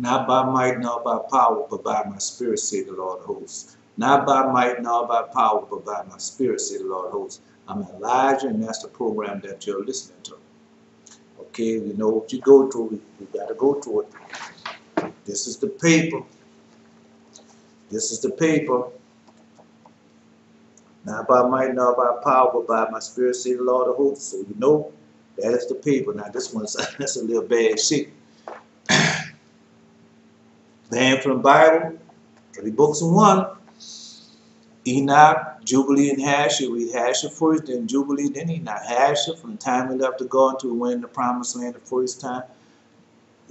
Not by might nor by power, but by my spirit, say the Lord of hosts. Not by might nor by power, but by my spirit, say the Lord of hosts. I'm Elijah, and that's the program that you're listening to. Okay, you know what you go through, you got to go through it. This is the paper. This is the paper. Not by might nor by power, but by my spirit, say the Lord of hosts. So you know that is the paper. Now this one's that's a little bad shit. Man from the Bible, 3 books in one. Enoch, Jubilee, and Hasher. Read Hasher first, then Jubilee, then Enoch. Hasher, from the time he left to God until he went in the promised land the first time.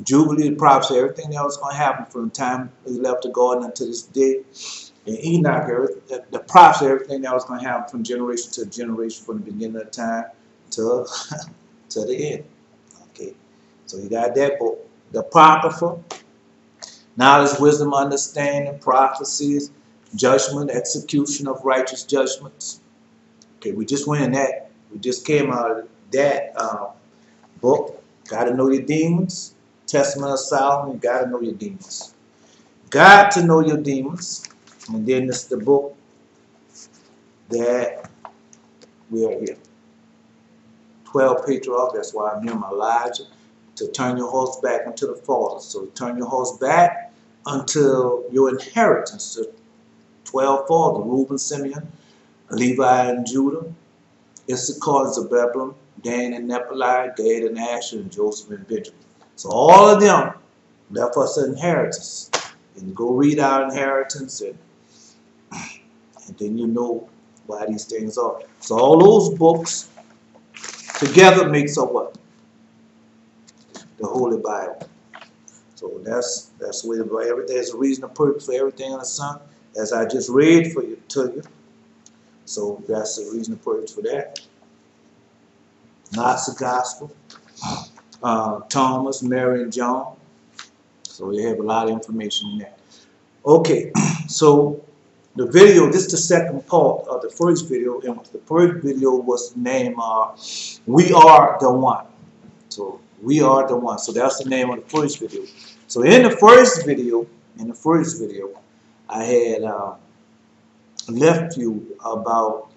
Jubilee, the prophecy, everything that was going to happen from the time he left to God until this day. And Enoch, the prophecy, everything that was going to happen from generation to generation, from the beginning of time to, to the end. Okay, so you got that book. The Apocrypha, knowledge, wisdom, understanding, prophecies, judgment, execution of righteous judgments. Okay, we just went in that. We just came out of that book. Got to know your demons. Testament of Solomon. You got to know your demons. Got to know your demons. And then it's the book that we are here. 12 Patriarchs. That's why I'm here, Elijah. To turn your horse back unto the fathers. So turn your horse back until your inheritance. The 12 fathers: Reuben, Simeon, Levi and Judah, Issachar, Zebulun, Dan and Naphtali, Gad and Asher, and Joseph and Benjamin. So all of them left us an inheritance. And go read our inheritance, and then you know why these things are. So all those books together makes up what? The Holy Bible. So that's where everything is a reason and purpose for everything in the Son, as I just read for you to you. So that's the reason and purpose for that. Knott's the Gospel, Thomas, Mary, and John. So we have a lot of information in there. Okay, so the video, this is the second part of the first video, and the first video was named We Are the One. So We Are the One. So that's the name of the first video. So in the first video, I had left you about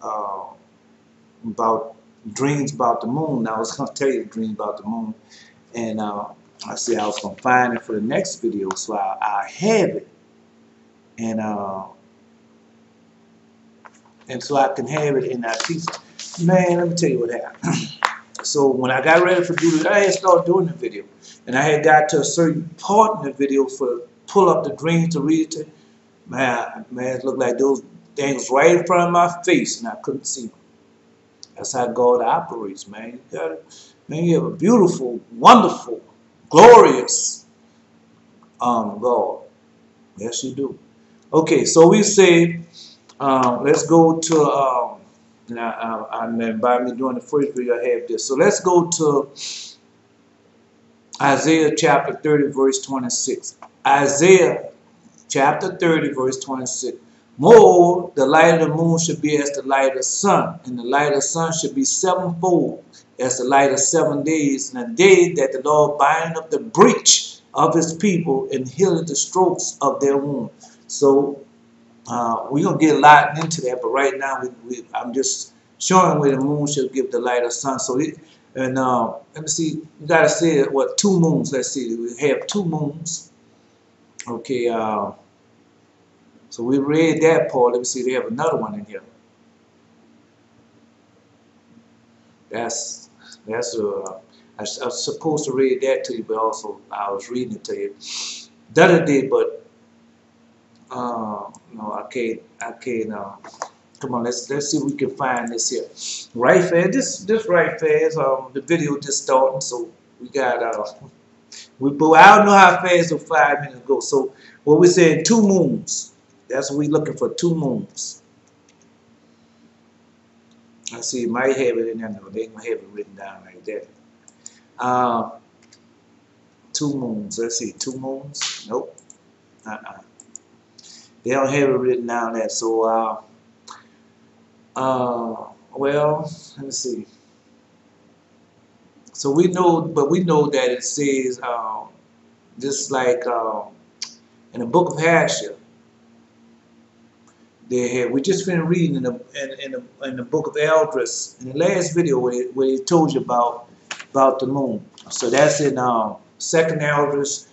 dreams about the moon. I was going to tell you the dream about the moon, and I said I was going to find it for the next video, so I have it, and so I can have it in our teach. Man, let me tell you what happened. So when I got ready for doing it, I had started doing the video, and I had got to a certain part in the video for pull up the dreams to read it. Man, it looked like those things right in front of my face, and I couldn't see them. That's how God operates, man. You have a beautiful, wonderful, glorious God. Yes, you do. Okay, so we say, let's go to, now, by me doing the first video, I have this. So let's go to Isaiah chapter 30, verse 26. Isaiah chapter 30, verse 26. Moreover, the light of the moon should be as the light of the sun, and the light of the sun should be sevenfold as the light of 7 days, and a day that the Lord bind up the breach of his people and healeth the strokes of their wound. So we're going to get a lot into that, but right now I'm just showing where the moon should give the light of the sun. So let me see, you got to say what, 2 moons. Let's see, we have 2 moons. Okay, so we read that part. Let me see, they have another one in here. I was supposed to read that to you, but also I was reading it to you the other day, but no, I can't. Come on, let's see if we can find this here. Right fast, this right fast. The video just starting, so we got but I don't know how fast the 5 minutes go. So what we saying, 2 moons. That's what we're looking for, 2 moons. I see, it might have it in there. No, they ain't gonna have it written down like that. 2 moons. Let's see, 2 moons. Nope. They don't have it written down there. So, well, let me see. So we know, but we know that it says Just like in the book of Hashir, they had, we just finished reading in the book of Eldris in the last video where he told you about the moon. So that's in Second Eldris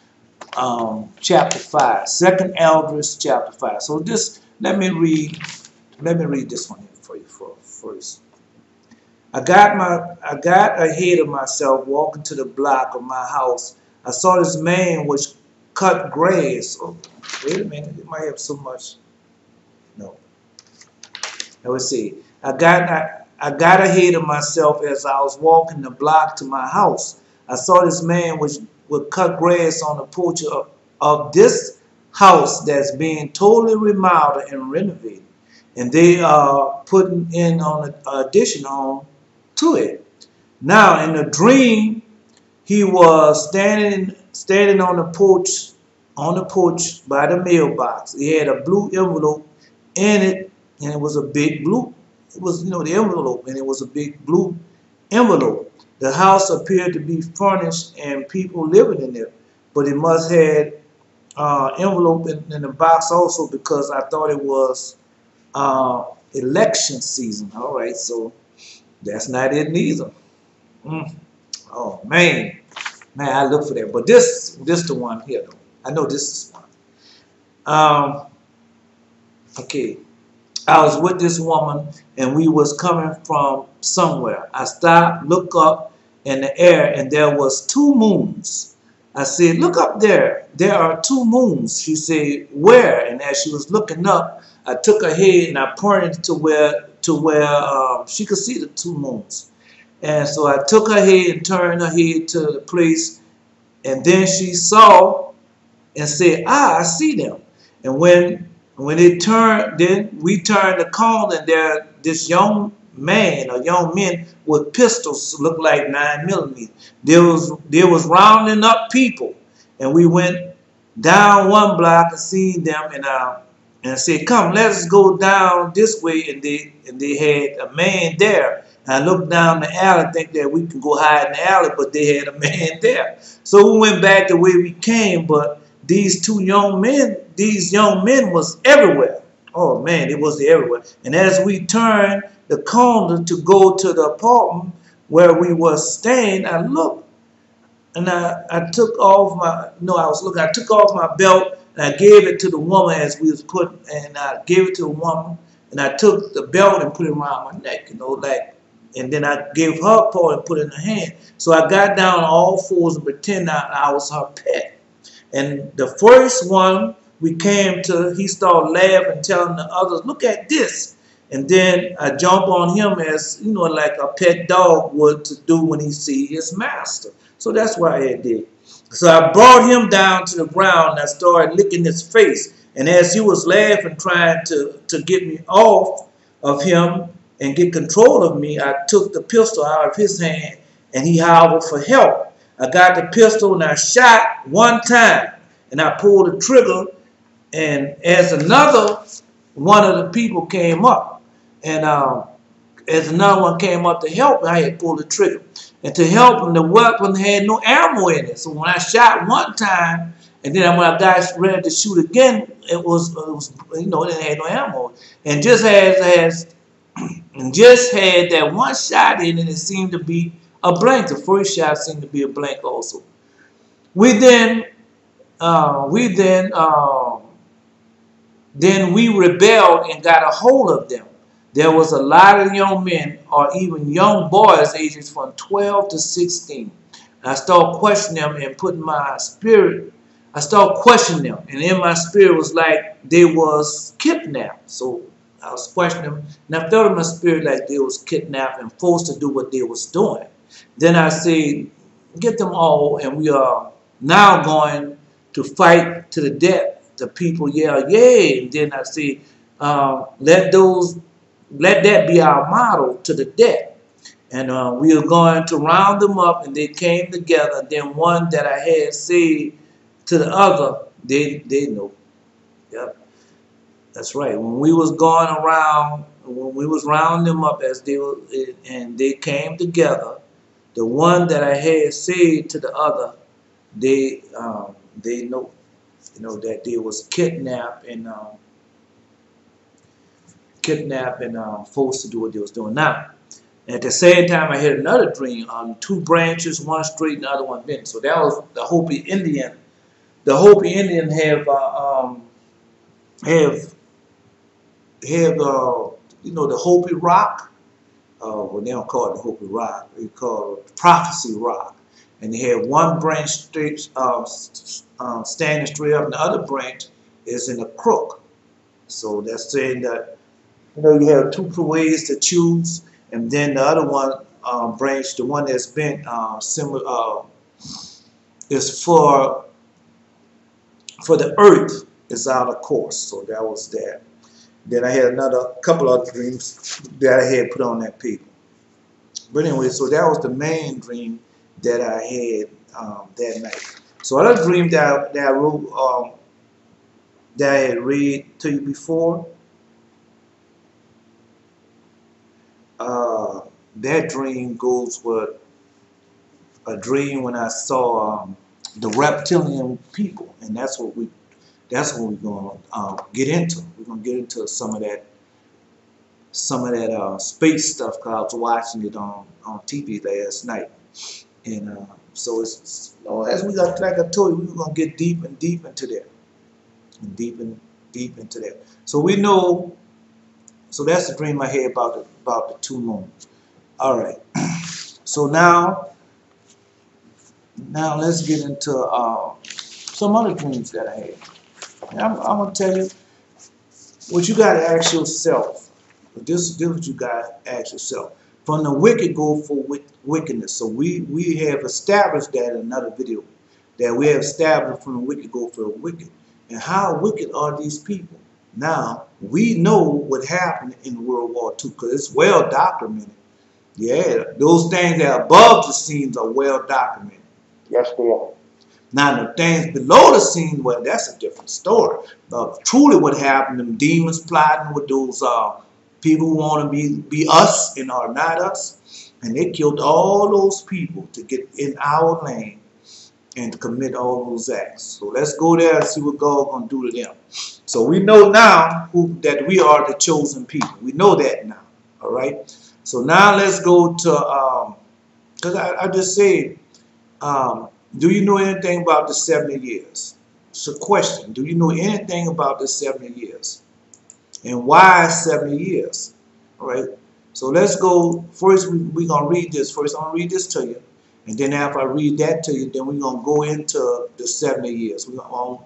chapter 5. Second Eldris chapter 5. So just let me read this one here for you first. I got ahead of myself walking to the block of my house. I saw this man which cut grass. Oh, wait a minute, it might have so much. No. Let's see. I got ahead of myself as I was walking the block to my house. I saw this man which would cut grass on the porch of this house that's being totally remodeled and renovated. And they are putting in on an addition on to it. Now in the dream, he was standing on the porch by the mailbox. He had a blue envelope in it, and it was a big blue. It was, the envelope, and it was a big blue envelope. The house appeared to be furnished and people living in it, but it must have envelope in the box also, because I thought it was election season. All right, so that's not it neither. Oh man, I look for that, but this the one here though. I know this is one. Okay, I was with this woman and we was coming from somewhere. I stopped, looked up in the air, and there was 2 moons. I said, "Look up there. There are 2 moons." She said, "Where?" And as she was looking up, I took her head and I pointed to where she could see the 2 moons. And so I took her head and turned her head to the place, and then she saw and said, "I see them." And when it turned, then we turned the corner, and there this young man or young men with pistols, looked like 9mm. There was rounding up people, and we went down one block and seen them, and I said, "Come, let's go down this way." And they had a man there. And I looked down the alley, think that we can go hide in the alley, but they had a man there. So we went back the way we came, but these young men was everywhere. Oh man, it was everywhere. And as we turned the corner to go to the apartment where we were staying, I looked, and I took off my belt, and I gave it to the woman as we was putting, and I gave it to the woman, and I took the belt and put it around my neck, and then I gave her a paw and put it in her hand. So I got down on all fours and pretended I was her pet. And the first one we came to, he started laughing, telling the others, "Look at this." And then I jump on him as, like a pet dog would to do when he see his master. So that's what I did. So I brought him down to the ground, and I started licking his face. And as he was laughing, trying to get me off of him and get control of me, I took the pistol out of his hand, and he howled for help. I got the pistol and I shot one time, and I pulled the trigger, and as another one of the people came up, and as another one came up to help, I had pulled the trigger. And to help him, the weapon had no ammo in it. So when I shot one time, and then when I got ready to shoot again, it didn't have no ammo. And just had that one shot in it, it seemed to be a blank. The first shot seemed to be a blank also. Then we rebelled and got a hold of them. There was a lot of young men, or even young boys, ages from 12 to 16. And I started questioning them and putting my spirit. I started questioning them, and in my spirit was like they was kidnapped. So I was questioning them, and I felt in my spirit like they was kidnapped and forced to do what they was doing. Then I said, "Get them all, and we are now going to fight to the death." The people yell, "Yay!" And then I said, let that be our motto to the death. And we are going to round them up, and they came together. Then one that I had said to the other, they know. Yep, that's right. When we was going around, when we was rounding them up as they were, and they came together, the one that I had said to the other, they know, that they was kidnapped and forced to do what they was doing. Now, at the same time, I had another dream on two branches, one straight and the other one bent. So that was the Hopi Indian. The Hopi Indian have the Hopi Rock. Well, they don't call it the Hopi Rock. They call it Prophecy Rock. And they have one branch straight, standing straight up, and the other branch is in a crook. So that's saying that you have two ways to choose, and then the other one branch, the one that's bent, similar, is for the earth is out of course. So that was that. Then I had another couple of dreams that I had put on that paper. But anyway, so that was the main dream that I had that night. So other dream that I wrote, that I had read to you before, that dream goes with a dream when I saw the reptilian people, and that's what we're gonna get into. We're gonna get into some of that space stuff, because I was watching it on TV last night, and so it's as we got, like I told you, we're gonna get deep and deep into that, and deep into that. So we know. So that's the dream I had about the two moons. All right. So now let's get into some other dreams that I had. And I'm gonna tell you what you gotta ask yourself. This is what you gotta ask yourself. From the wicked go for wickedness. So we have established that in another video, that we have established from the wicked go for the wicked. And how wicked are these people? Now, we know what happened in World War II because it's well documented. Yeah, those things that are above the scenes are well documented. Yes, they are. Now, the things below the scene, well, that's a different story. Truly what happened, them demons plotting with those people who want to be us and are not us. And they killed all those people to get in our lane and to commit all those acts. So let's go there and see what God's going to do to them. So we know now that we are the chosen people. We know that now. All right. So now let's go to, because I just said, do you know anything about the 70 years? It's a question. Do you know anything about the 70 years? And why 70 years? All right. So let's go. First, we're going to read this. First, I'm going to read this to you. And then after I read that to you, then we're going to go into the 70 years. We're going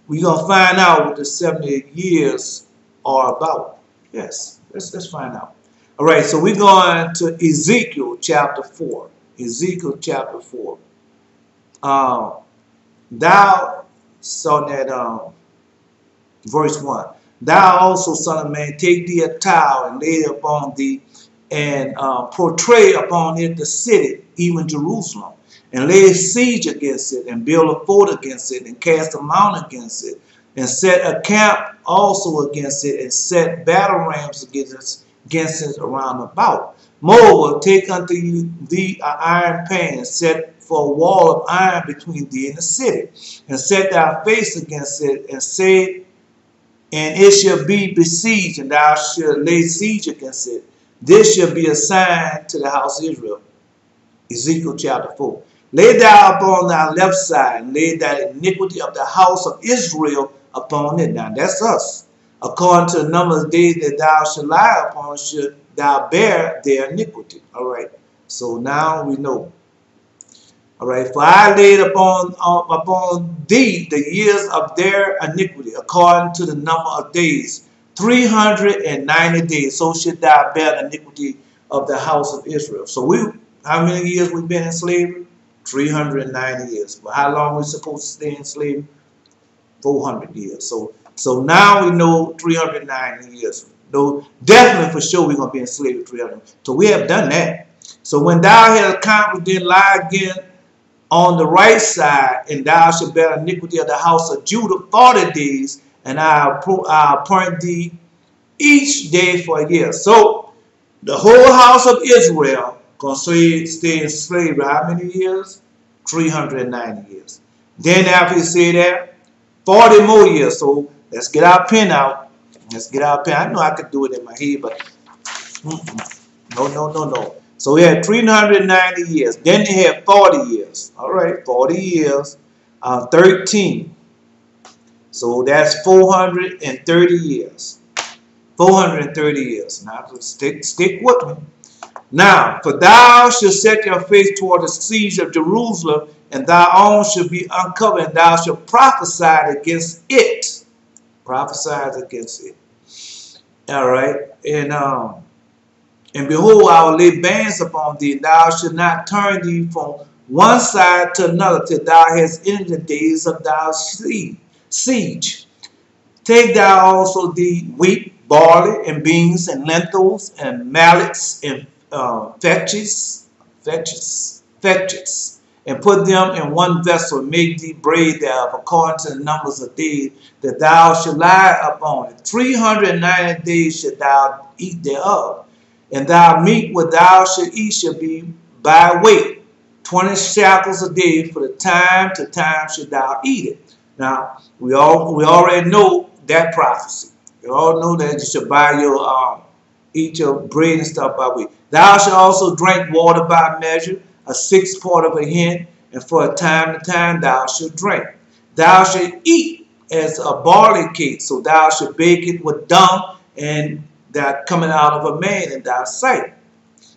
to find out what the 70 years are about. Yes, let's find out. All right, so we're going to Ezekiel chapter 4. Ezekiel chapter 4. Thou, saw that verse 1. Thou also, son of man, take thee a towel and lay it upon thee, and portray upon it the city, even Jerusalem, and lay siege against it, and build a fort against it, and cast a mount against it, and set a camp also against it, and set battle rams against it around about. Moreover, take unto thee an iron pan, and set for a wall of iron between thee and the city, and set thy face against it, and say, and it shall be besieged, and thou shalt lay siege against it. This shall be a sign to the house of Israel. Ezekiel chapter 4. Lay thou upon thy left side, and lay thy iniquity of the house of Israel upon it. Now that's us. According to the number of days that thou shalt lie upon, should thou bear their iniquity. All right. So now we know. All right. For I laid upon thee the years of their iniquity, according to the number of days, 390 days. So should thou bear the iniquity of the house of Israel. So how many years we've been in slavery? 390 years. But how long are we supposed to stay in slavery? 400 years. So now we know 390 years. Though definitely for sure we're going to be in slavery 300. So we have done that. So when thou hast accomplished, then lie again on the right side, and thou shalt bear iniquity of the house of Judah 40 days, and I'll appoint thee each day for a year. So the whole house of Israel going to stay in slavery how many years? 390 years. Then after he said that, 40 more years. So let's get our pen out. Let's get our pen. I know I could do it in my head, but no. So we had 390 years. Then they had 40 years. All right, 40 years, 13. So that's 430 years. 430 years. Now stick with me. Now, for thou shalt set your face toward the siege of Jerusalem, and thy own shall be uncovered, and thou shalt prophesy against it. Prophesy against it. All right. And behold, I will lay bands upon thee, and thou shalt not turn thee from one side to another till thou hast ended the days of thy siege. Take thou also thee wheat, barley, and beans, and lentils, and mallets, and fetches, and put them in one vessel, and make thee bread thereof, according to the numbers of days that thou shalt lie upon it. 390 days shalt thou eat thereof. And thy meat what thou shalt eat shall be by weight, 20 shekels a day, for the time to time shalt thou eat it. Now, we already know that prophecy. We all know that you should buy your, eat your bread and stuff by weight. Thou shalt also drink water by measure, a 1/6 part of a hin, and for a time to time thou shalt drink. Thou shalt eat as a barley cake, so thou shalt bake it with dung, and that coming out of a man in thy sight.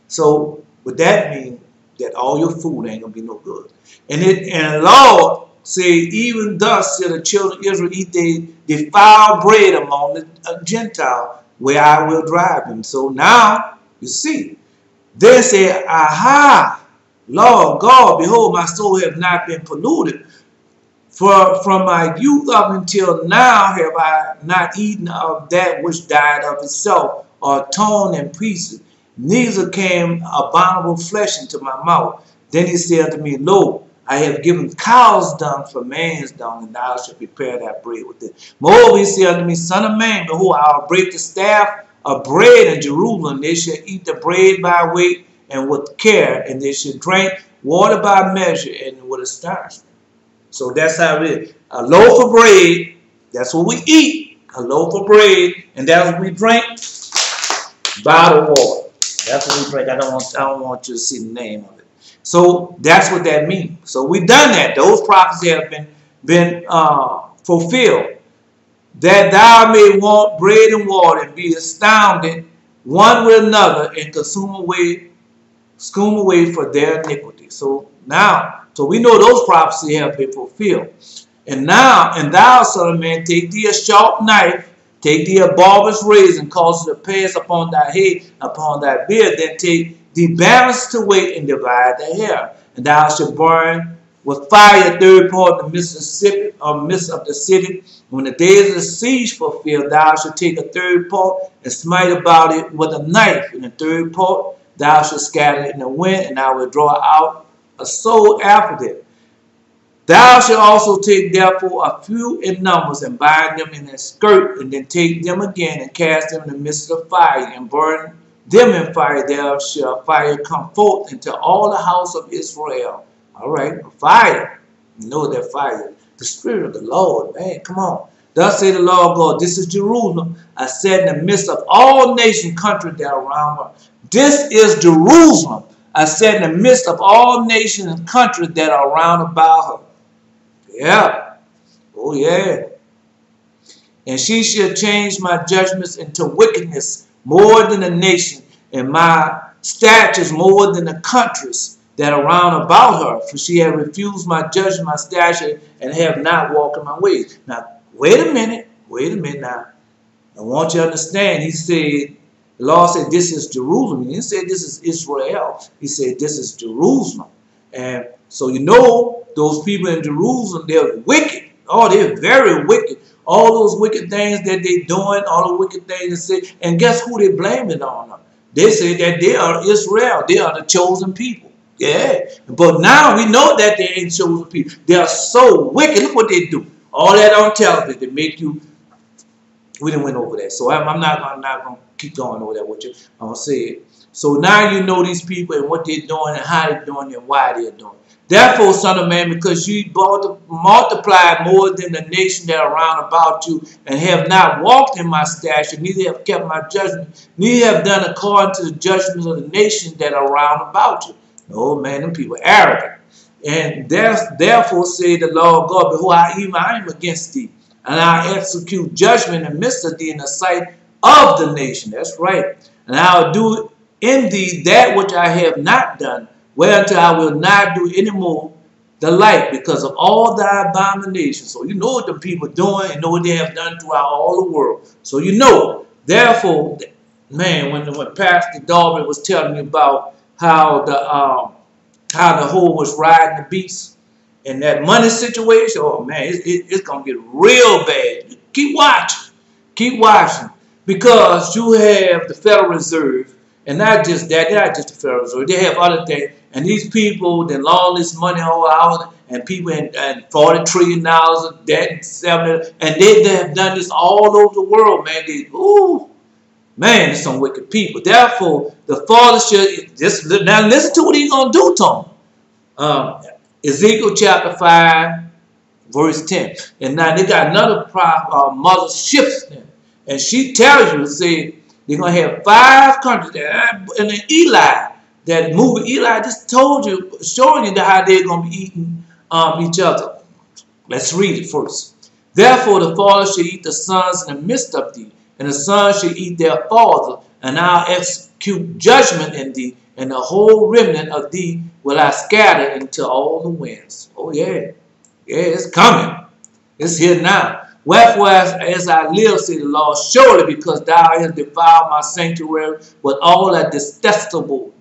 So would that mean that all your food ain't gonna be no good? And the Lord said, even thus shall the children of Israel eat they defiled bread among the Gentile, where I will drive them. So now you see, they say, aha, Lord God, behold, my soul has not been polluted. For from my youth up until now have I not eaten of that which died of itself, or torn in pieces, neither came abominable flesh into my mouth. Then he said unto me, lo, I have given cow's dung for man's dung, and thou shalt prepare thy bread with it. Moreover, he said unto me, son of man, behold, I will break the staff of bread in Jerusalem. They shall eat the bread by weight and with care, and they shall drink water by measure and with astonishment. So that's how it is. A loaf of bread, that's what we eat. A loaf of bread, and that's what we drink. Bottled water. That's what we drink. I don't want you to see the name of it. So that's what that means. So we've done that. Those prophecies have been fulfilled. That thou may want bread and water, and be astounded one with another, and consume away for their iniquity. So now, so we know those prophecies have been fulfilled. And now, and thou, son of man, take thee a sharp knife, take thee a barber's razor, and cause it to pass upon thy head, upon thy beard. Then take thee balance to weight, and divide the hair. And thou shalt burn with fire a third part of the Mississippi, or midst of the city. When the days of the siege fulfilled, thou shalt take a third part, and smite about it with a knife. And the third part thou shalt scatter it in the wind, and I will draw out a soul after them. Thou shalt also take therefore a few in numbers, and bind them in a skirt, and then take them again, and cast them in the midst of fire, and burn them in fire. There shall fire come forth into all the house of Israel. All right, fire. You know that fire. The Spirit of the Lord, man, come on. Thus say the Lord God, this is Jerusalem. I said in the midst of all nation country that are around her. This is Jerusalem. I said in the midst of all nations and countries that are round about her. Yeah. Oh, yeah. And she shall change my judgments into wickedness more than the nation, and my statutes more than the countries that are round about her. For she had refused my judgment, my statute, and have not walked in my ways. Now, wait a minute now. I want you to understand. He said, the Lord said, this is Jerusalem. He didn't say this is Israel. He said, this is Jerusalem. And so you know, those people in Jerusalem, they're wicked. Oh, they're very wicked. All those wicked things that they're doing, all the wicked things they say. And guess who they blame it on them? They say that they are Israel. They are the chosen people. Yeah. But now we know that they ain't chosen people. They are so wicked. Look what they do. All that on television, they make you. We didn't went over that. So I'm not going to keep going over that with you. I'm going to say it. So now you know these people and what they're doing and how they're doing it and why they're doing it. Therefore, son of man, because you multiplied more than the nation that are round about you, and have not walked in my statute, neither have kept my judgment, neither have done according to the judgments of the nations that are round about you. Oh man, them people are arrogant. And therefore say the Lord God, behold, I am against thee, and I execute judgment in the midst of thee in the sight of the nation. That's right. And I will do in thee that which I have not done, whereunto I will not do any more the like, because of all thy abominations. So you know what the people are doing, and know what they have done throughout all the world. So you know. Therefore, man, when Pastor Darby was telling me about how the whole was riding the beast and that money situation, oh man, it's gonna get real bad. Keep watching. Keep watching. Because you have the Federal Reserve, and not just that, not just the Federal Reserve, they have other things. And these people that loan this money all out, and people and $40 trillion of debt, and they have done this all over the world, man. Man, there's some wicked people. Therefore, the Father should just now listen to what he's gonna do to them. Ezekiel chapter 5, verse 10. And now they got another Mother Shipton, and she tells you, say, they're going to have 5 countries. And then Eli, that movie, Eli just told you, showing you how they're going to be eating each other. Let's read it first. Therefore the father shall eat the sons in the midst of thee, and the sons shall eat their father, and I'll execute judgment in thee, and the whole remnant of thee will I scatter into all the winds. Oh yeah. Yeah, it's coming. It's here now. Wherefore, as I live, say the Lord, surely because thou hast defiled my sanctuary with all thy detestable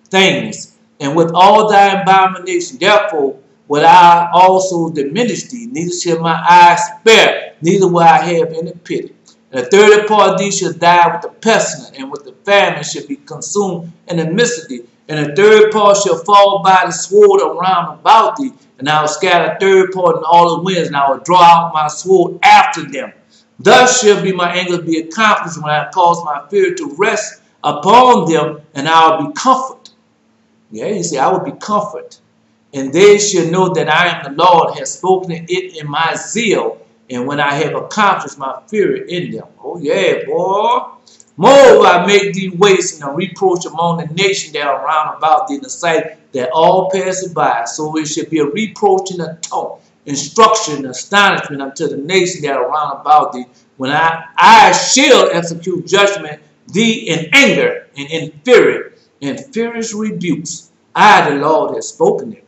things, and with all thy abomination, therefore will I also diminish thee, neither shall my eyes spare, neither will I have any pity. And the 30th part of thee shall die with the pestilence, and with the famine shall be consumed in the midst of thee. And the 3rd part shall fall by the sword around about thee, and I will scatter the 3rd part in all the winds, and I will draw out my sword after them. Thus shall be my anger be accomplished when I cause my fear to rest upon them, and I will be comforted. Yeah, you see, I will be comforted. And they shall know that I am the Lord, has spoken it in my zeal, and when I have accomplished my fury in them. Oh yeah, boy. Moreover, I make thee waste and a reproach among the nation that are round about thee in the sight that all pass by. So it shall be a reproach and a taunt, instruction and astonishment unto the nation that are round about thee, when I shall execute judgment thee in anger and in fury and furious rebukes. I, the Lord, have spoken it.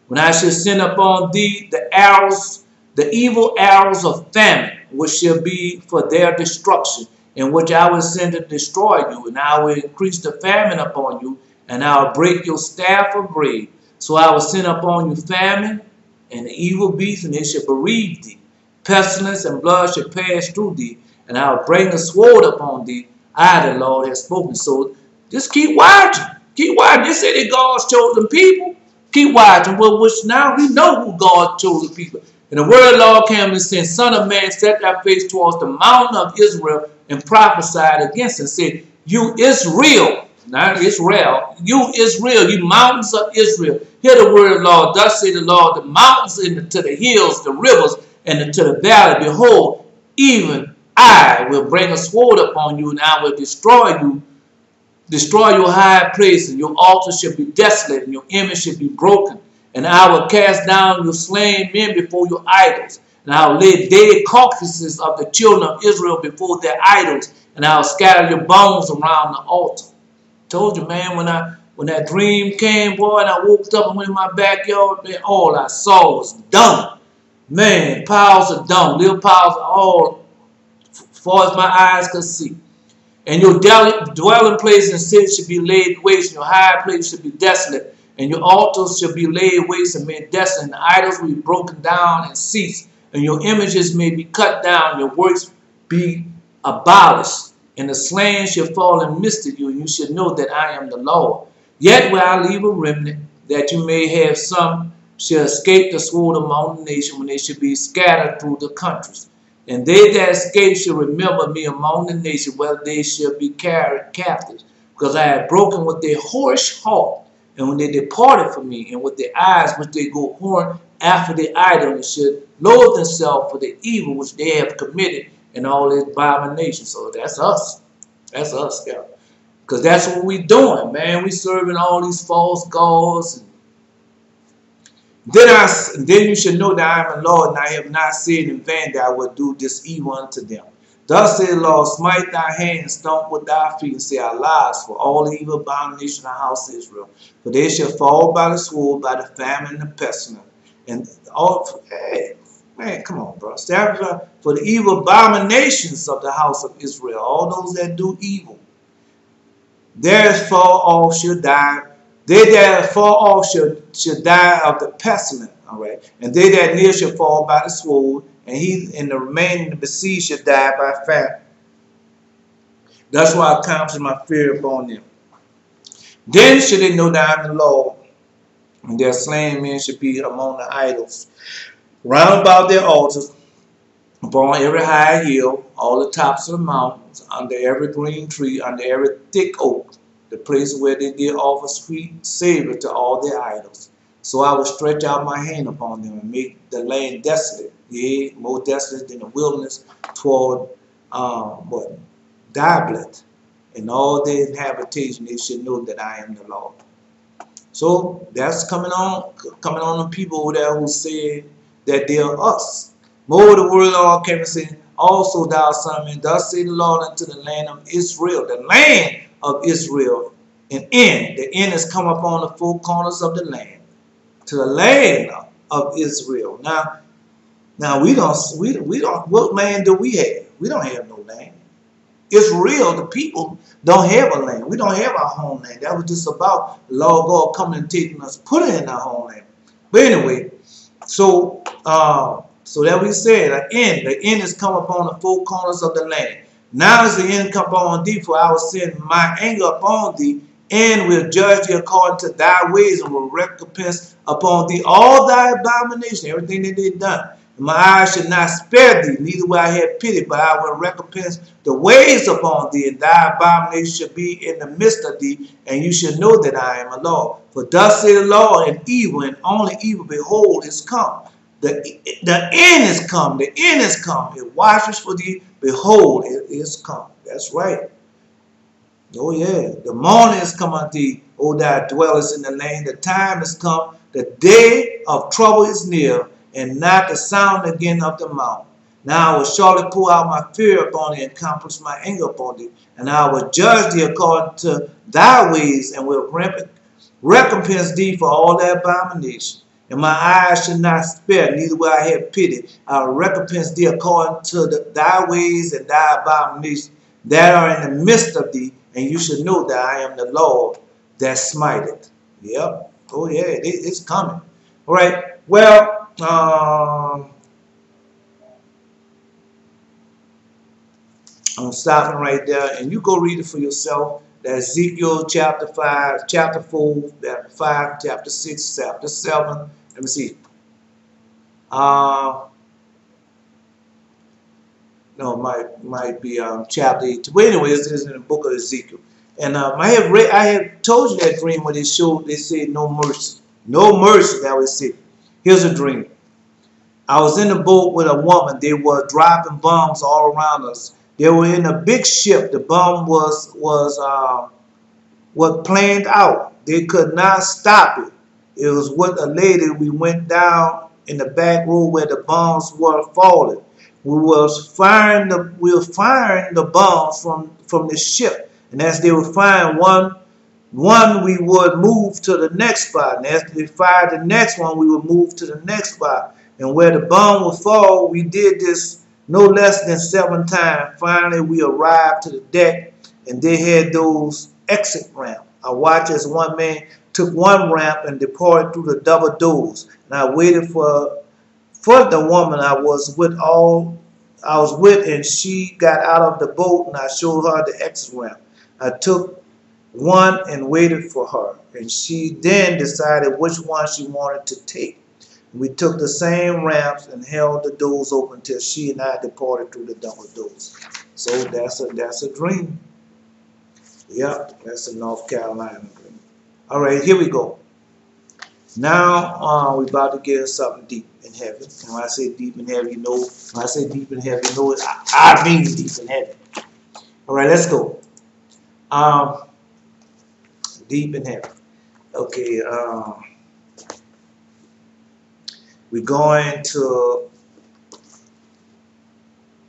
When I shall send upon thee the arrows, the evil arrows of famine, which shall be for their destruction, in which I will send to destroy you, and I will increase the famine upon you, and I will break your staff of bread. So I will send upon you famine and the evil beast, and it shall bereave thee. Pestilence and blood shall pass through thee, and I will bring a sword upon thee. I, the Lord, have spoken. So just keep watching. Keep watching. They say that God's chosen people. Keep watching. Well, which now we know who God's chosen people. And the word of the Lord came and said, Son of man, set thy face towards the mountain of Israel, and prophesied against it, and said, you Israel, not Israel, you Israel, you mountains of Israel, hear the word of the Lord. Thus say the Lord, the mountains to the hills, the rivers, and to the valley, behold, even I will bring a sword upon you, and I will destroy your high place, and your altar shall be desolate, and your image shall be broken. And I will cast down your slain men before your idols. And I will lay dead carcasses of the children of Israel before their idols. And I will scatter your bones around the altar. Told you, man, when that dream came, boy, and I woke up and went in my backyard, man, all I saw was dung. Man, piles of dung, little piles of all, far as my eyes could see. And your dwelling place and city should be laid waste, and your high place should be desolate. And your altars shall be laid waste and made desolate, and the idols will be broken down and cease, and your images may be cut down, your works be abolished, and the slain shall fall in midst of you, and you shall know that I am the Lord. Yet will I leave a remnant, that you may have some shall escape the sword among the nations, when they shall be scattered through the countries. And they that escape shall remember me among the nations, whether they shall be carried captives, because I have broken with their whorish heart, And when they departed from me, and with their eyes which they go horn after the idol, and should loathe themselves for the evil which they have committed in all their abominations. So that's us. That's us, yeah. Because that's what we doing, man. We serving all these false gods. Then you should know that I am the Lord, and I have not said in vain that I will do this evil unto them. Thus said the Lord, smite thy hand, stomp with thy feet, and say, Alas, for all the evil abomination of the house of Israel. For they shall fall by the sword, by the famine, and the pestilence. And all, hey, man, come on, bro. For the evil abominations of the house of Israel, all those that do evil. Therefore all shall die. They that fall off shall die of the pestilence. All right. And they that near shall fall by the sword, and he and the remaining the besieged shall die by famine. That's why I accomplish my fear upon them. Then shall they know that I am the Lord, and their slain men shall be among the idols, round about their altars, upon every high hill, all the tops of the mountains, under every green tree, under every thick oak, the place where they did offer sweet savor to all their idols. So I will stretch out my hand upon them and make the land desolate, yea, more desolate than the wilderness toward Diblath, and all their habitation. They should know that I am the Lord. So that's coming on the people over there who say that they are us. More the word of the Lord came and said, also thou son of man, thus say the Lord unto the land of Israel, the land of Israel, an end. The end has come upon the four corners of the land, to the land of Israel. Now we don't. What land do we have? We don't have no land. Israel, the people, don't have a land. We don't have our homeland. That was just about the Lord God coming and taking us, putting in our homeland. But anyway, so that we said, the end has come upon the four corners of the land. Now is the end come upon thee, for I will send my anger upon thee, and will judge thee according to thy ways, and will recompense upon thee all thy abomination, everything that they done. And my eyes shall not spare thee, neither will I have pity, but I will recompense the ways upon thee, and thy abomination shall be in the midst of thee, and you shall know that I am a Lord. For thus saith the Lord, and evil, and only evil, behold, is come. The end is come. The end is come. It watches for thee. Behold, it is come. That's right. Oh, yeah. The morning is come unto thee, O thou dwellest in the land. The time is come. The day of trouble is near, and not the sound again of the mount. Now I will surely pour out my fear upon thee, and accomplish my anger upon thee. And I will judge thee according to thy ways, and will recompense thee for all thy abomination. And my eyes shall not spare, neither will I have pity. I will recompense thee according to thy ways and thy abominations that are in the midst of thee, and you should know that I am the Lord that smiteth. Yep. Oh yeah, it's coming. All right. Well, I'm stopping right there, and you go read it for yourself. That's Ezekiel chapter 5, chapter 4, chapter 5, chapter 6, chapter 7. Let me see. No, it might be chapter 8. But anyway, it's in the book of Ezekiel. And I have told you that dream where they said no mercy. No mercy, that was it. Here's a dream. I was in a boat with a woman. They were dropping bombs all around us. They were in a big ship. The bomb was planned out. They could not stop it. It was with a lady. We went down in the back road where the bombs were falling. We were firing the bombs from the ship. And as they were firing one, we would move to the next spot. And as they fired the next one, we would move to the next spot. And where the bomb would fall, we did this no less than 7 times. Finally, we arrived to the deck, and they had those exit ramps. I watched as one man took one ramp and departed through the double doors. And I waited for the woman I was with, and she got out of the boat, and I showed her the exit ramp. I took one and waited for her, and she then decided which one she wanted to take. We took the same ramps and held the doors open till she and I departed through the double doors. So that's a dream. Yep, that's a North Carolina dream. All right, here we go. Now we're about to get into something deep in heaven. And when I say deep in heaven, you know, when I say deep in heaven, you know, I mean deep in heaven. All right, let's go. Deep in heaven. Okay, we're going to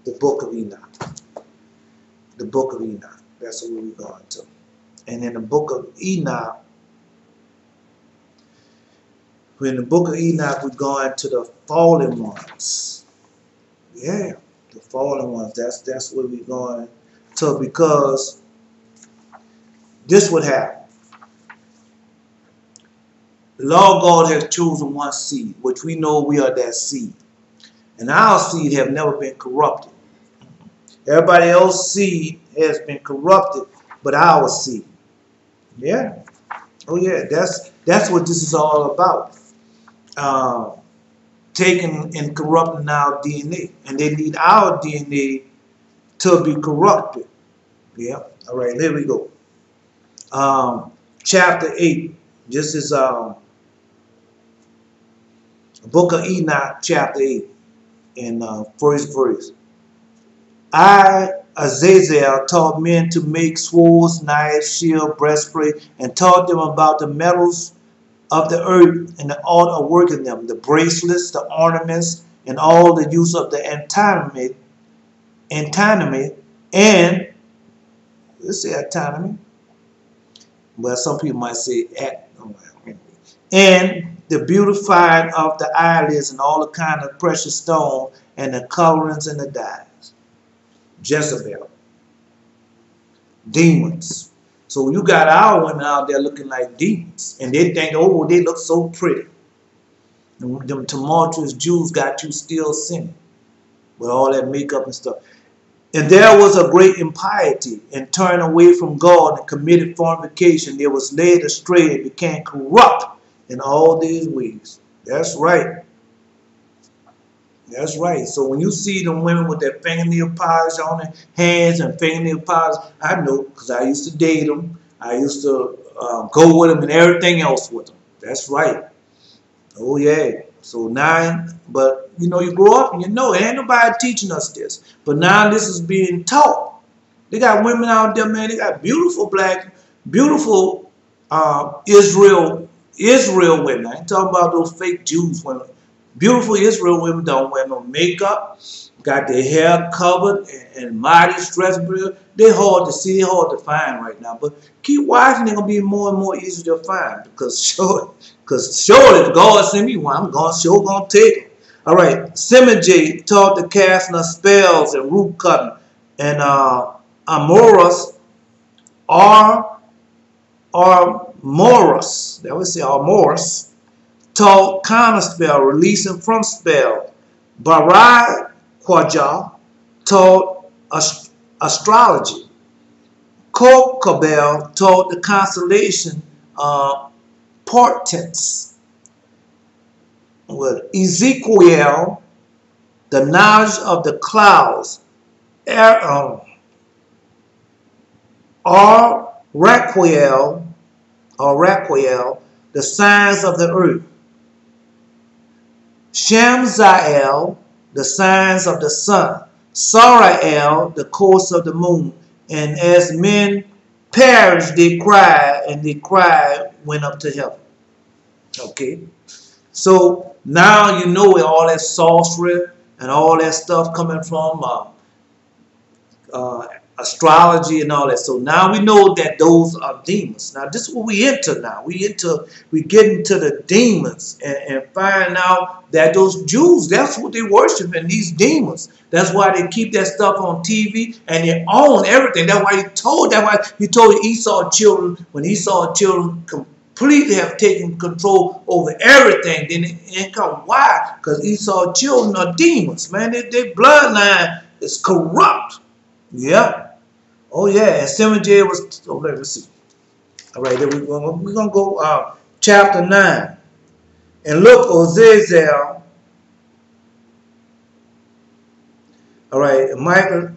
the book of Enoch. The book of Enoch. That's where we're going to. And in the book of Enoch, we're going to the fallen ones. Yeah, the fallen ones. That's where we're going to, because this would happen. The Lord God has chosen one seed, which we know we are that seed. And our seed have never been corrupted. Everybody else's seed has been corrupted, but our seed. Yeah. Oh yeah, that's what this is all about. Taking and corrupting our DNA. And they need our DNA to be corrupted. Yeah. All right, here we go. Chapter 8. This is book of Enoch, chapter 8, in first verse. I, Azazel, taught men to make swords, knives, shield, breastplate, and taught them about the metals of the earth and the art of working them, the bracelets, the ornaments, and all the use of the anatomy, and let's say anatomy. Well, some people might say and the beautifying of the eyelids and all the kind of precious stone and the colorings and the dyes. Jezebel. Demons. So you got our women out there looking like demons. And they think, oh, they look so pretty. And them tumultuous Jews got you still sinning with all that makeup and stuff. And there was a great impiety, and turned away from God and committed fornication. They was led astray and became corrupt in all these ways. That's right. That's right. So when you see them women with their fingernail polish on their hands and fingernail polish, I know, because I used to date them. I used to go with them and everything else with them. That's right. Oh, yeah. So now, but, you know, you grow up and you know, ain't nobody teaching us this. But now this is being taught. They got women out there, man. They got beautiful beautiful Israel women. I ain't talking about those fake Jews women. Beautiful Israel women don't wear no makeup, got their hair covered and modest dress. They're hard to see, they're hard to find right now. But keep watching, they're going to be more and more easy to find. Because surely if God send me one, I'm going to take it. All right, Simajay taught the casting of spells and root cutting. And Amoros, Moros, that would say Amoros, taught counterspell, releasing from spell. Barai Kwaja taught astrology. Kokabel taught the constellation portents. With Ezekiel, the knowledge of the clouds. Raquel, the signs of the earth. Shamzael, the signs of the sun. Sarael, the course of the moon. And as men perished, they cried, and they cried went up to heaven. Okay? So now you know where all that sorcery and all that stuff coming from, astrology and all that. So now we know that those are demons. Now this is what we enter now. We get into the demons and find out that those Jews, that's what they worship, and these demons. That's why they keep that stuff on TV and they own everything. That's why he told Esau children, when Esau children completely have taken control over everything, then it come. Why? Because Esau children are demons, man. Their bloodline is corrupt. Yeah. Oh yeah, and Simajay was, oh, let me see. All right, then we're going to go chapter 9. And look, Azazel. All right, Michael,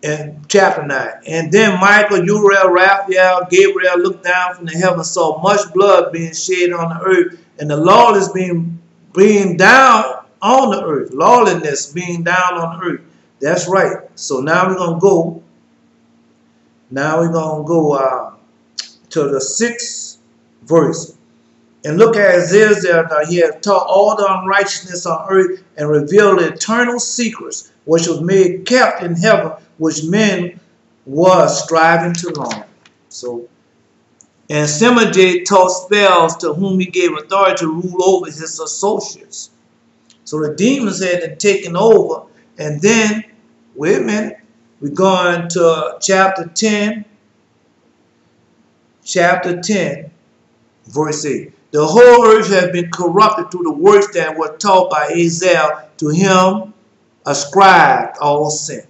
in chapter 9. And then Michael, Uriel, Raphael, Gabriel looked down from the heavens, saw much blood being shed on the earth, and the lawless being down on the earth. Lawlessness being down on the earth. That's right. So now we're going to go. Now we're going to go to the 6th verse. And look at Isaiah, he has taught all the unrighteousness on earth and revealed eternal secrets, which was made kept in heaven, which men was striving to learn. So, and Semajay taught spells, to whom he gave authority to rule over his associates. So the demons had taken over. And then, wait a minute, we're going to chapter 10, verse 8. The whole earth has been corrupted through the works that were taught by Azazel. To him ascribed all sin.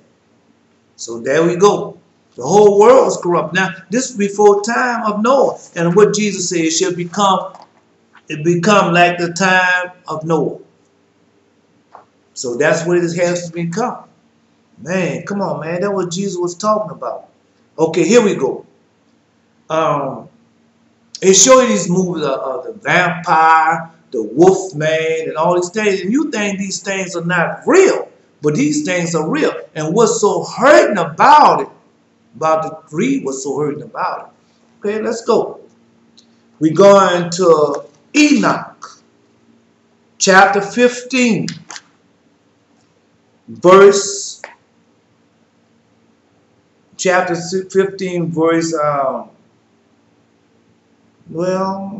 So there we go. The whole world is corrupt. Now, this is before time of Noah. And what Jesus said, it shall become like the time of Noah. So that's what it has to become. Man, come on, man. That's what Jesus was talking about. Okay, here we go. It shows you these movies of the vampire, the wolf man, and all these things. And you think these things are not real. But these things are real. And what's so hurting about it, about the greed, what's so hurting about it. Okay, let's go. We're going to Enoch, chapter 15, verse, chapter 15, verse, well,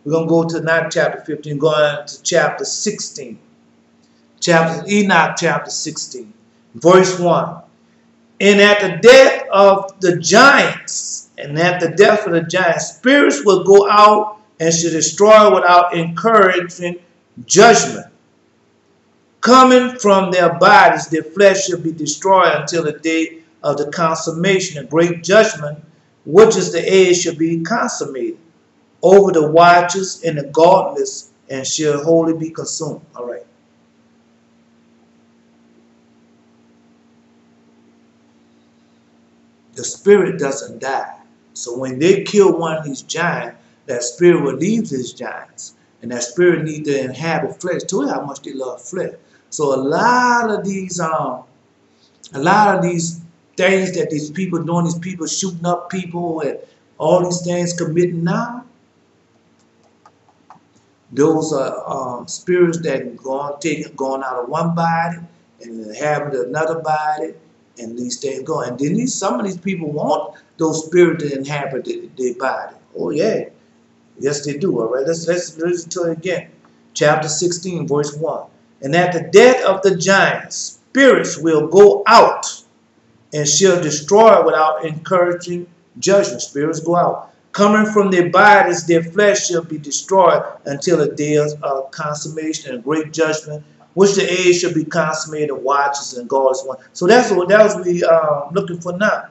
we're going to go to not chapter 15, going to chapter 16. Enoch chapter 16, verse 1. And at the death of the giants, spirits will go out and shall destroy without encouraging judgment. Coming from their bodies, their flesh shall be destroyed until the day of the consummation and great judgment, which is the age, shall be consummated over the watchers and the godless, and shall wholly be consumed. All right. The spirit doesn't die. So when they kill one of these giants, that spirit will leave these giants. And that spirit needs to inhabit flesh. Tell you how much they love flesh. So a lot of these things that these people doing, these people shooting up people and all these things committing now, those are spirits that going out of one body and inhabiting another body, and these things go. And then some of these people want those spirits to inhabit their body. Oh yeah, yes they do. All right, let's listen to it again. Chapter 16, verse 1. And at the death of the giants, spirits will go out and shall destroy without encouraging judgment. Spirits go out. Coming from their bodies, their flesh shall be destroyed until the day of consummation and great judgment, which the age shall be consummated, watches and guards one. So that's what we looking for now.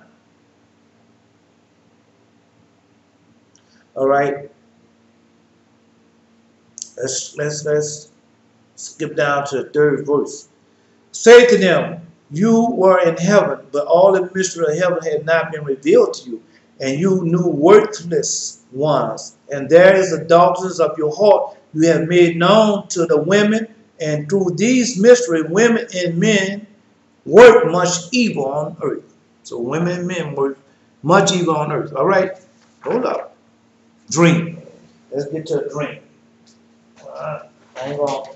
All right. Let's skip down to the 3rd verse. Say to them, you were in heaven, but all the mystery of heaven had not been revealed to you, and you knew worthless ones. And there is the darkness of your heart you have made known to the women, and through these mysteries, women and men work much evil on earth. So women and men work much evil on earth. All right, hold up. Dream. Let's get to a dream. Hang on.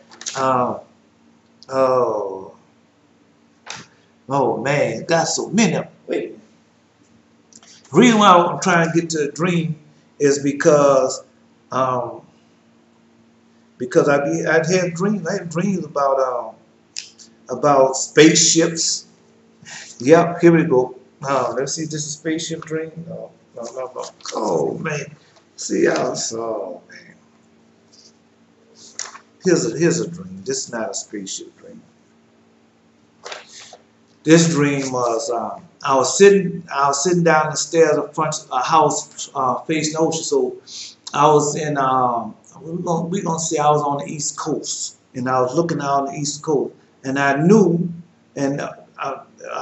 Oh man, got so many of them. Wait a minute. The reason why I'm trying to get to a dream is because I've had dreams. I have dreams about spaceships. Yep, here we go. Let's see. This is a spaceship dream. No. Oh man, see y'all. Oh man. Here's a dream. This is not a spaceship dream. This dream was I was sitting down the stairs of a house facing the ocean. So I was in we're gonna say I was on the East Coast. and I was looking out on the East Coast, and I knew, and I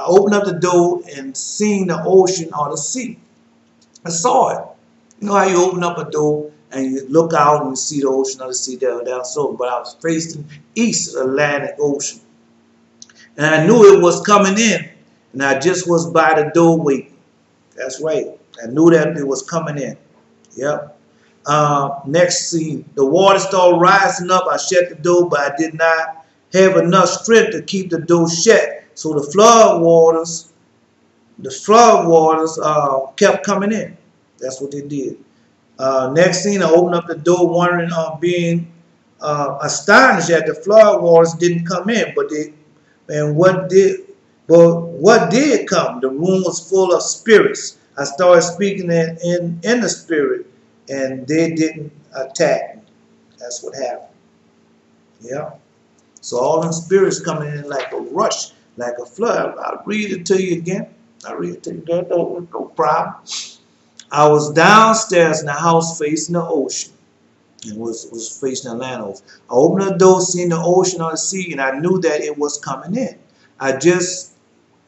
opened up the door and seen the ocean or the sea. I saw it. You know how you open up a door and you look out and you see the ocean or the sea down so, but I was facing east of the Atlantic Ocean. And I knew it was coming in, and I just was by the door waiting. That's right. I knew that it was coming in. Yep. Next scene, the water started rising up. I shut the door, but I did not have enough strength to keep the door shut. So the flood waters kept coming in. That's what they did. Next scene, I opened up the door, wondering, being astonished that the flood waters didn't come in, but what did come? The room was full of spirits. I started speaking in the spirit, and they didn't attack me. That's what happened. Yeah. So all them spirits coming in like a rush, like a flood. I'll read it to you again. No problem. I was downstairs in the house facing the ocean. It was facing the land ocean. I opened the door, seeing the ocean or the sea, and I knew that it was coming in. I just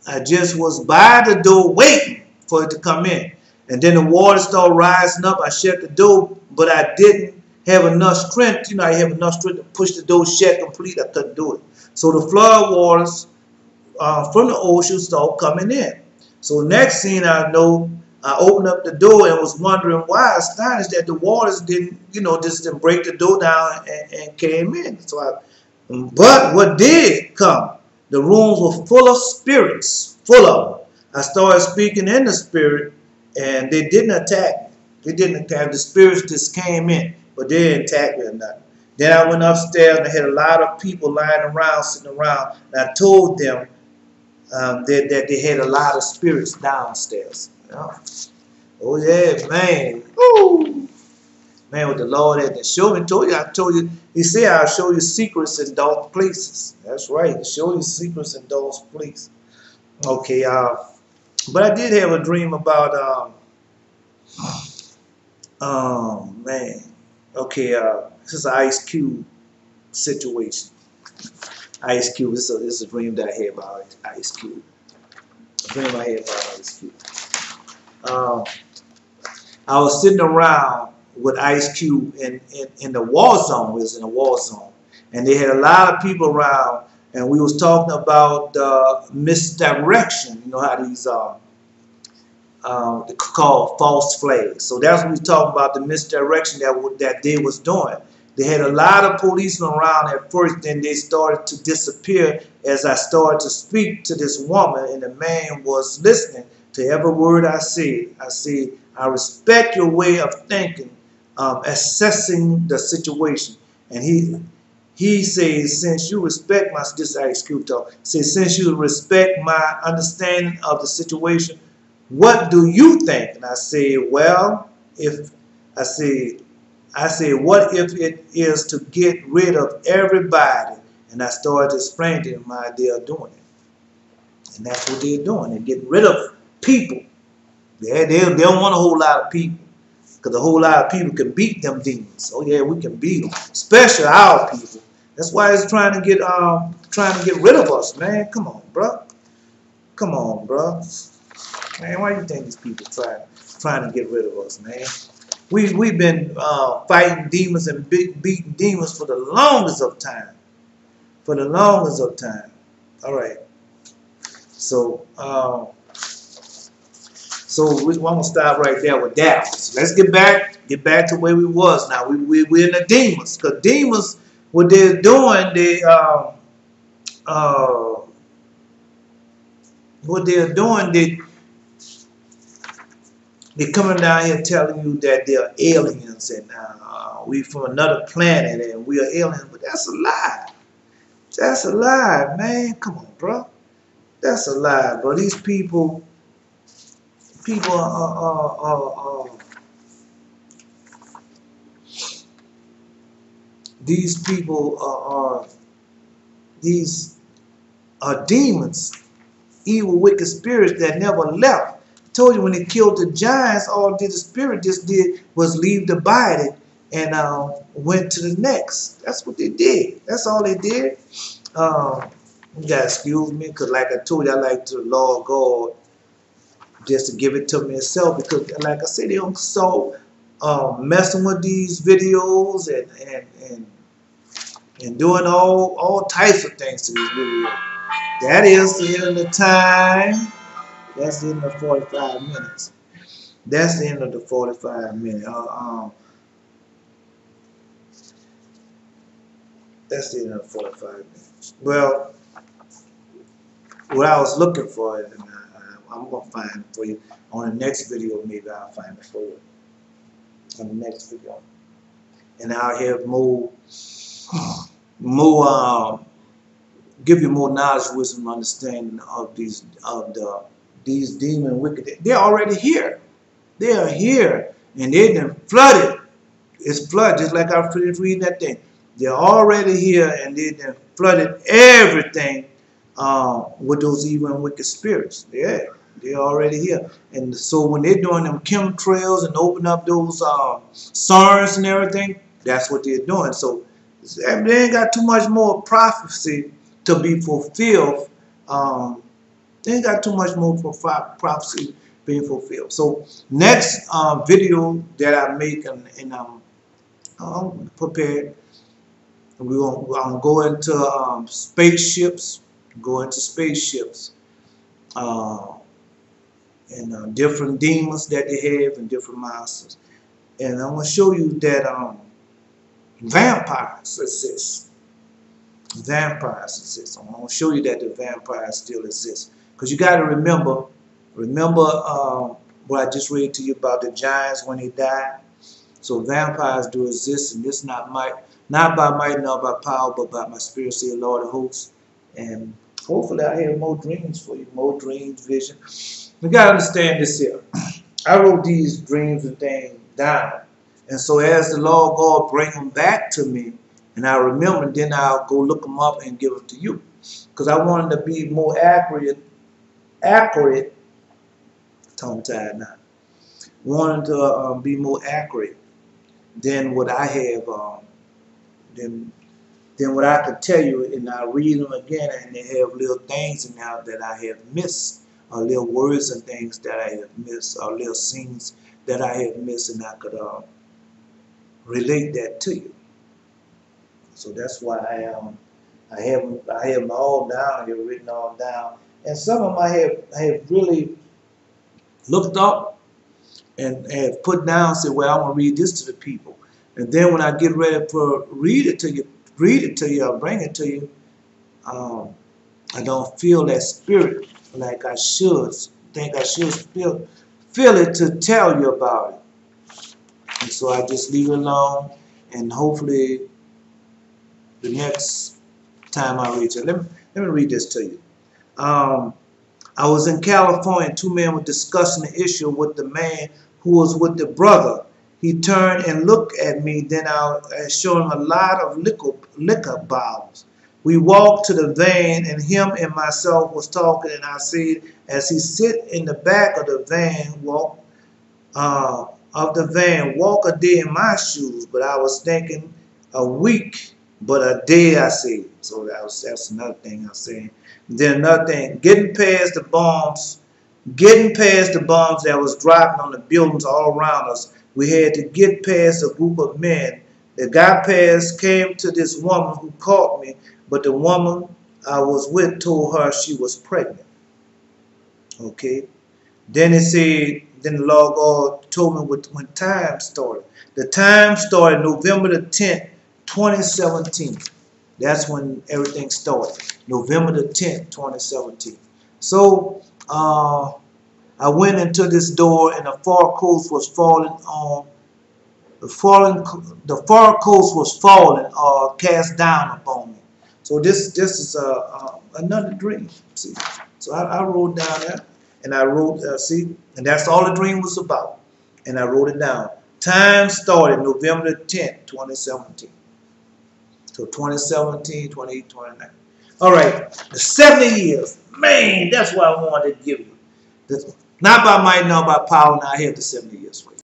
was by the door waiting for it to come in. And then the water started rising up. I shut the door, but I didn't have enough strength. You know, I have enough strength to push the door shut complete. I couldn't do it. So the flood waters from the ocean started coming in. So next scene, I opened up the door and was wondering why, astonished that the waters didn't, just didn't break the door down and came in. But what did come? The rooms were full of spirits, full of them. I started speaking in the spirit, and they didn't attack me. They didn't attack. The spirits just came in, but they didn't attack me or nothing. Then I went upstairs, and I had a lot of people lying around, sitting around, and I told them that they had a lot of spirits downstairs. You know? Oh yeah, man. Ooh. Man, what the Lord had to show me. I told you, he said, I'll show you secrets in dark places. That's right. He'll show you secrets in dark places. Okay, but I did have a dream about, man. Okay, this is an Ice Cube situation. Ice Cube, this is a dream that I had about Ice Cube. A dream I had about Ice Cube. I was sitting around with Ice Cube in the war zone. We was in a war zone, and they had a lot of people around, and we was talking about misdirection. You know how these they call false flags. So that's what we was talking about, the misdirection that they was doing. They had a lot of policemen around at first, then they started to disappear as I started to speak to this woman, and the man was listening to every word I said. I said, I respect your way of thinking, assessing the situation. And he says, since you respect my, this Ice Cube talk, says, since you respect my understanding of the situation, what do you think? And I say, well, I say, what if it is to get rid of everybody? And I started to explain to them my idea of doing it. And that's what they're doing. They're getting rid of people. They don't want a whole lot of people, because a whole lot of people can beat them demons. Oh yeah, we can beat them, especially our people. That's why it's trying to get rid of us, man. Come on, bro. Come on, bro. Man, why do you think these people trying to get rid of us, man? We've been fighting demons and beating demons for the longest of time. For the longest of time. All right. So I'm gonna stop right there with that. So let's get back to where we was now. We're in the demons, because demons, what they're doing, they're coming down here telling you that they're aliens and we from another planet and we are aliens, but that's a lie. That's a lie, man. Come on, bro. That's a lie, bro. These people are demons, evil, wicked spirits that never left. I told you when they killed the giants, all the spirit just did was leave the body and went to the next. That's what they did. That's all they did. You gotta excuse me, because like I told you, I like to Lord God just to give it to me itself, because like I said, they don't so messing with these videos and doing all types of things to these videos. That is the end of the time. That's the end of 45 minutes. That's the end of the 45 minutes. That's the end of the 45 minutes. Well, what I was looking for, and I'm going to find it for you. On the next video, maybe I'll find it for you. On the next video. And I'll have more, give you more knowledge, wisdom, understanding of these demon wicked. They're already here. They are here, and they've been flooded. It's flooded, just like I finished reading that thing. They're already here, and they've been flooded everything with those evil and wicked spirits. Yeah, they're already here. And so when they're doing them chemtrails and open up those SARS and everything, that's what they're doing. So they ain't got too much more prophecy to be fulfilled. They ain't got too much more prophecy being fulfilled. So next video that I make, and I'm prepared. I'm gonna go into spaceships. Go into spaceships. And different demons that they have and different monsters. And I'm going to show you that vampires exist. Vampires exist. I'm going to show you that the vampires still exist. Because you got to remember what I just read to you about the giants when they died. So vampires do exist, and this not by might nor by power, but by my spirit, say the Lord of hosts. And hopefully I have more dreams for you, more dreams, vision. You got to understand this here. I wrote these dreams and things down. And so as the Lord God bring them back to me, and I remember, then I'll go look them up and give them to you. Because I wanted to be more accurate, tongue-tied now. Wanted to be more accurate than what I have, than what I could tell you, and I read them again, and they have little things in there that I have missed. Little words and things that I have missed, or little scenes that I have missed, and I could relate that to you. So that's why I have them all down here, written all down, and some of them I have really looked up and have put down. Said, well, I want to read this to the people, and then when I get ready to read it to you, or bring it to you, I don't feel that spirit like I should. Think I should feel it to tell you about it. And so I just leave it alone, and hopefully the next time I read it. Let me read this to you. I was in California. Two men were discussing the issue with the man who was with the brother. He turned and looked at me. Then I showed him a lot of liquor bottles. We walked to the van, and him and myself was talking, and I said, as he sit in the back of the van, walk a day in my shoes. But I was thinking a week, but a day, I said. So that's another thing I said. Then another thing, getting past the bombs that was dropping on the buildings all around us. We had to get past a group of men. The guy came to this woman who caught me, but the woman I was with told her she was pregnant. Okay. Then it said, then the Lord God told me when time started. The time started November the 10th, 2017. That's when everything started. November the 10th, 2017. So I went into this door, and the far coast was falling on. The far coast was falling or cast down upon me. So this is another dream. See, so I wrote down that, and I wrote see, and that's all the dream was about. And I wrote it down. Time started November the 10th, 2017. So 2017, 28, 29. All right, the 70 years. Man, that's what I wanted to give you. Not by might, not by power. Now I have the 70 years for you.